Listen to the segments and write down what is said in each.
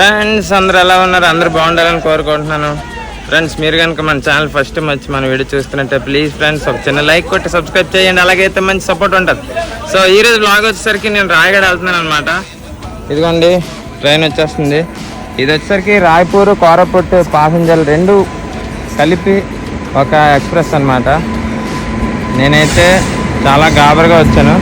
Friends అందరూ ఎలా ఉన్నారు? అందరూ బాగుండాలని కోరుకుంటున్నాను. ఫ్రెండ్స్ మీరు కనుక మన ఛానల్ ఫస్ట్ టైం వచ్చి మన వీడియో చూస్తున్నట్టే ప్లీజ్ ఫ్రెండ్స్ ఒక చిన్న లైక్ కొట్టి సబ్స్క్రైబ్ చేయండి. అలాగైతే మంచి సపోర్ట్ ఉంటుంది. సో ఈరోజు బ్లాగ్ వచ్చేసరికి నేను రాయగడ వెళ్తున్నాను అనమాట. ఇదిగోండి ట్రైన్ వచ్చేస్తుంది. ఇది వచ్చేసరికి రాయపూర్ కోరపుట్టు ప్యాసింజర్లు రెండు కలిపి ఒక ఎక్స్ప్రెస్ అనమాట. నేనైతే చాలా గాబరగా వచ్చాను.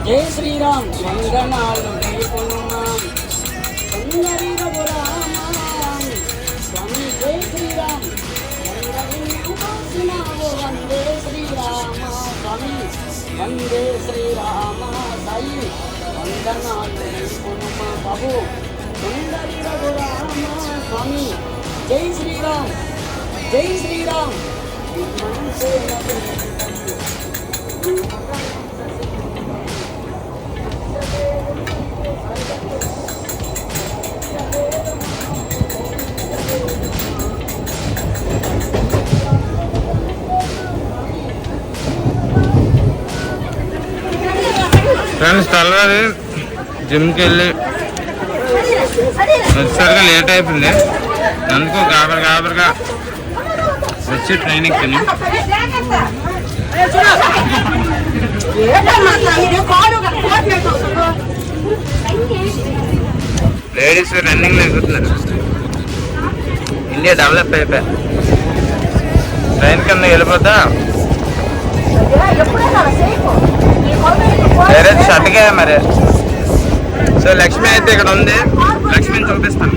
జై శ్రీరామ్ వందనాలు స్వామి జై శ్రీరామ్ వందే శ్రీరామ స్వామి వందే శ్రీరామ సాయి వందనాలు బాబు సుందరి రఘురామ స్వామి జై శ్రీరామ్ జై శ్రీరామ్. ఫ్రెండ్స్ తెల్లవారి జిమ్కి వెళ్ళి వచ్చేసరిగా లేట్ అయిపోయింది. అందుకు గాబరగా వచ్చి ట్రైన్ ఎక్కింది. లేడీస్ రన్నింగ్ ఎక్కుతున్నారు. ఇండియా డెవలప్ అయిపోయా. ట్రైన్ కింద వెళ్ళిపోతా వేరే షర్ట్గా మరి. సో లక్ష్మి అయితే ఇక్కడ ఉంది, లక్ష్మిని చూపిస్తాను.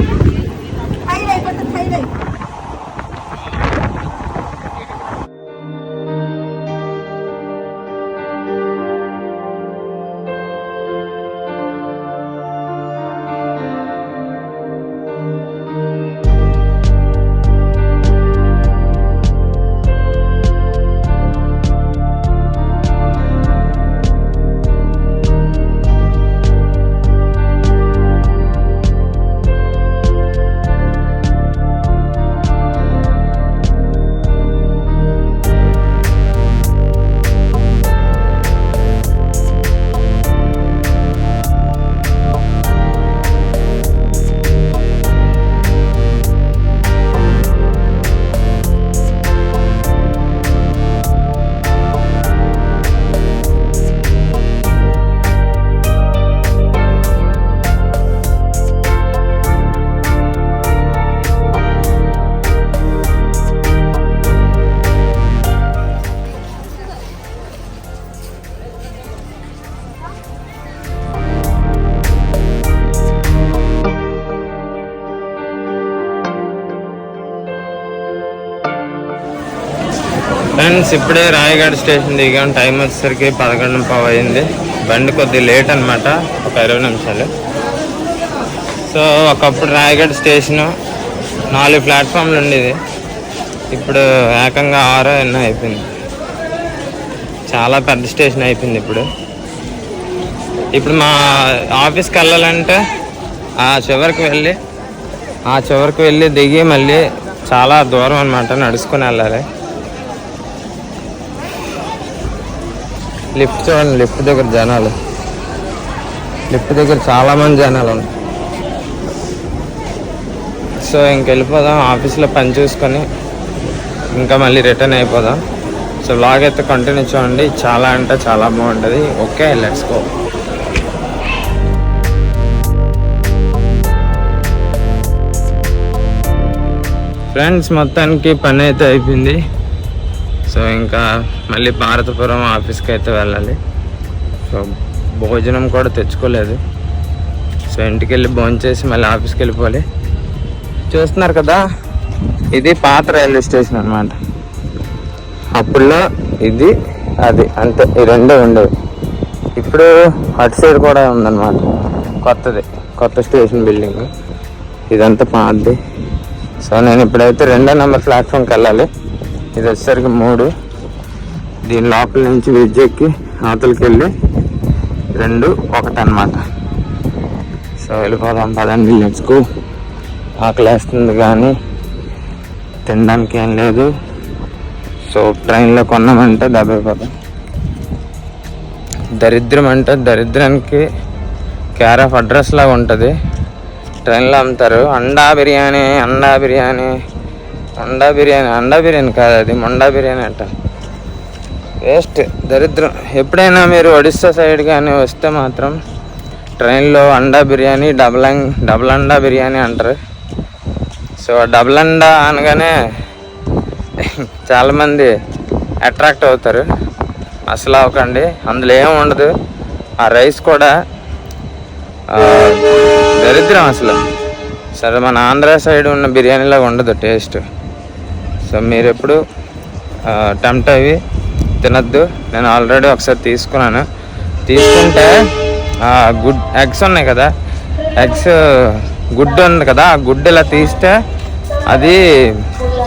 ఫ్రెండ్స్ ఇప్పుడే రాయగఢ స్టేషన్ దిగాం. టైం వచ్చేసరికి 11:15 అయింది. బండి కొద్దిగా లేట్ అనమాట, ఒక 20 నిమిషాలు. సో ఒకప్పుడు రాయగఢ స్టేషను 4 ప్లాట్ఫామ్లు ఉండేది. ఇప్పుడు ఏకంగా 6 ఎన్నో అయిపోయింది. చాలా పెద్ద స్టేషన్ అయిపోయింది. ఇప్పుడు మా ఆఫీస్కి వెళ్ళాలంటే ఆ చివరికి వెళ్ళి దిగి మళ్ళీ చాలా దూరం అనమాట, నడుచుకొని వెళ్ళాలి. లిఫ్ట్ చూడండి, లిఫ్ట్ దగ్గర చాలామంది జనాలు ఉన్నారు. సో ఇంకెళ్ళిపోదాం, ఆఫీస్లో పని చూసుకొని ఇంకా మళ్ళీ రిటర్న్ అయిపోదాం. సో వ్లాగ్ అయితే కంటిన్యూ చూడండి, చాలా అంటే చాలా బాగుంటుంది. Okay let's go. ఫ్రెండ్స్ మొత్తానికి పని అయితే అయిపోయింది. సో ఇంకా మళ్ళీ భారతపురం ఆఫీస్కి అయితే వెళ్ళాలి. సో భోజనం కూడా తెచ్చుకోలేదు. సో ఇంటికి వెళ్ళి భోంచేసి మళ్ళీ ఆఫీస్కి వెళ్ళిపోవాలి. చూస్తున్నారు కదా, ఇది పాత రైల్వే స్టేషన్ అనమాట. అప్పుడులో ఇది అది అంతే, ఈ రెండే ఉండేవి. ఇప్పుడు అటు సైడ్ కూడా ఉందన్నమాట, కొత్త స్టేషన్ బిల్డింగ్. ఇదంతా పాతది. సో నేను ఇప్పుడైతే 2వ నెంబర్ ప్లాట్ఫామ్కి వెళ్ళాలి. ఇది వచ్చేసరికి 3. దీని లోపల నుంచి బ్రిడ్జ్ ఎక్కి అవతలకి వెళ్ళి 2, 1 అన్నమాట. సో వెళ్ళిపోదాం పదండి, లెట్స్ గో. ఆకలి వేస్తుంది కానీ తినడానికి ఏం లేదు. సో ట్రైన్లో కొన్నామంటే దెబ్బైపోతాం. దరిద్రం అంటే దరిద్రానికి కేర్ ఆఫ్ అడ్రస్ లాగా ఉంటుంది. ట్రైన్లో అమ్ముతారు అండా బిర్యానీ కాదు, అది మొండా బిర్యానీ అంట. వేస్ట్, దరిద్రం. ఎప్పుడైనా మీరు ఒడిస్సా సైడ్ కానీ వస్తే మాత్రం ట్రైన్లో అండా బిర్యానీ, డబుల్ అండా బిర్యానీ అంటారు. సో డబుల్ అండా అనగానే చాలామంది అట్రాక్ట్ అవుతారు. అసలు అవ్వకండి, అందులో ఏం ఉండదు. ఆ రైస్ కూడా దరిద్రం అసలు. సరే, మన ఆంధ్ర సైడ్ ఉన్న బిర్యానీలాగా ఉండదు టేస్ట్. సో మీరు ఎప్పుడు టెంప్ట్ అవి తినద్దు. నేను ఆల్రెడీ ఒకసారి తీసుకున్నాను. తీసుకుంటే గుడ్ ఎగ్స్ ఉన్నాయి కదా, ఎగ్స్ గుడ్డు ఉంది కదా, ఆ గుడ్డు ఇలా తీస్తే అది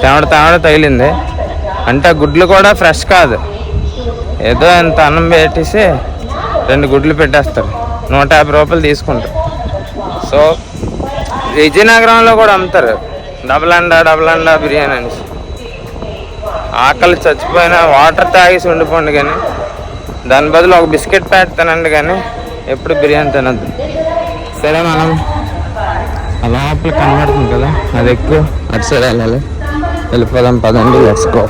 తేవడ తగిలింది. అంటే గుడ్లు కూడా ఫ్రెష్ కాదు, ఏదో ఇంత అన్నం పెట్టేసి 2 గుడ్లు పెట్టేస్తారు. 150 రూపాయలు తీసుకుంటారు. సో విజయనగరంలో కూడా అమ్ముతారు డబుల్ అండా బిర్యానీ అనేసి. ఆకలి చచ్చిపోయినా వాటర్ తాగేసి ఉండిపోండి, కానీ దాని బదులు ఒక బిస్కెట్ ప్యాకెట్ తినండి, కానీ ఎప్పుడు బిర్యానీ తినద్దు. సరే, మనం లోపల కనబడుతుంది కదా, అది ఎక్కువ అటు సైడ్ వెళ్ళిపోదాం పదండి, లెట్స్ గో.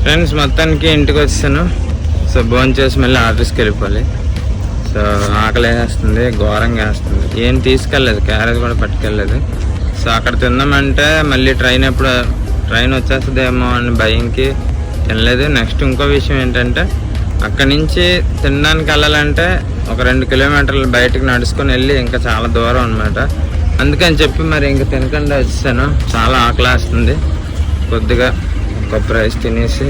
ఫ్రెండ్స్, మొత్తానికి ఇంటికి వచ్చాను. సో భోంచేసి మళ్ళీ ఆఫీస్కి వెళ్ళిపోవాలి. సో ఆకలి వేస్తుంది, ఘోరంగా వేస్తుంది. ఏం తీసుకెళ్ళలేదు, క్యారేజ్ కూడా పట్టుకెళ్ళలేదు. సో అక్కడ తిందామంటే మళ్ళీ ట్రైన్ వచ్చేస్తుందేమో అని భయంకి తినలేదు. నెక్స్ట్ ఇంకో విషయం ఏంటంటే, అక్కడి నుంచి తినడానికి వెళ్ళాలంటే ఒక 2 కిలోమీటర్లు బయటకు నడుచుకొని వెళ్ళి ఇంకా చాలా దూరం అనమాట. అందుకని చెప్పి మరి ఇంకా తినకుండా వచ్చాను. చాలా ఆకలి వేస్తుంది. కొద్దిగా ఒక రైస్ తినేసి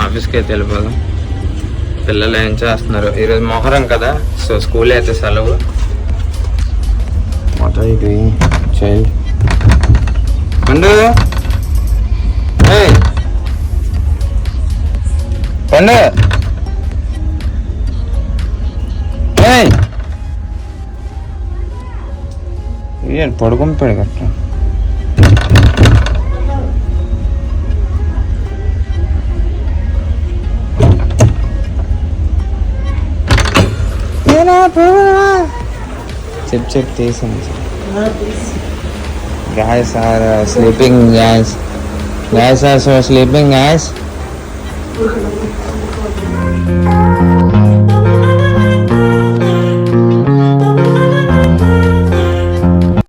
ఆఫీస్కి అయితే వెళ్ళిపోదాం. పిల్లలు ఏం చేస్తున్నారు, ఈరోజు మొహరం కదా, సో స్కూల్ అయితే సెలవు. What are you doing child? పండు, పండు, పడుకుంటాడు గట్రా. చెప్ తీసాను. Guys are sleeping, guys are so sleeping, guys.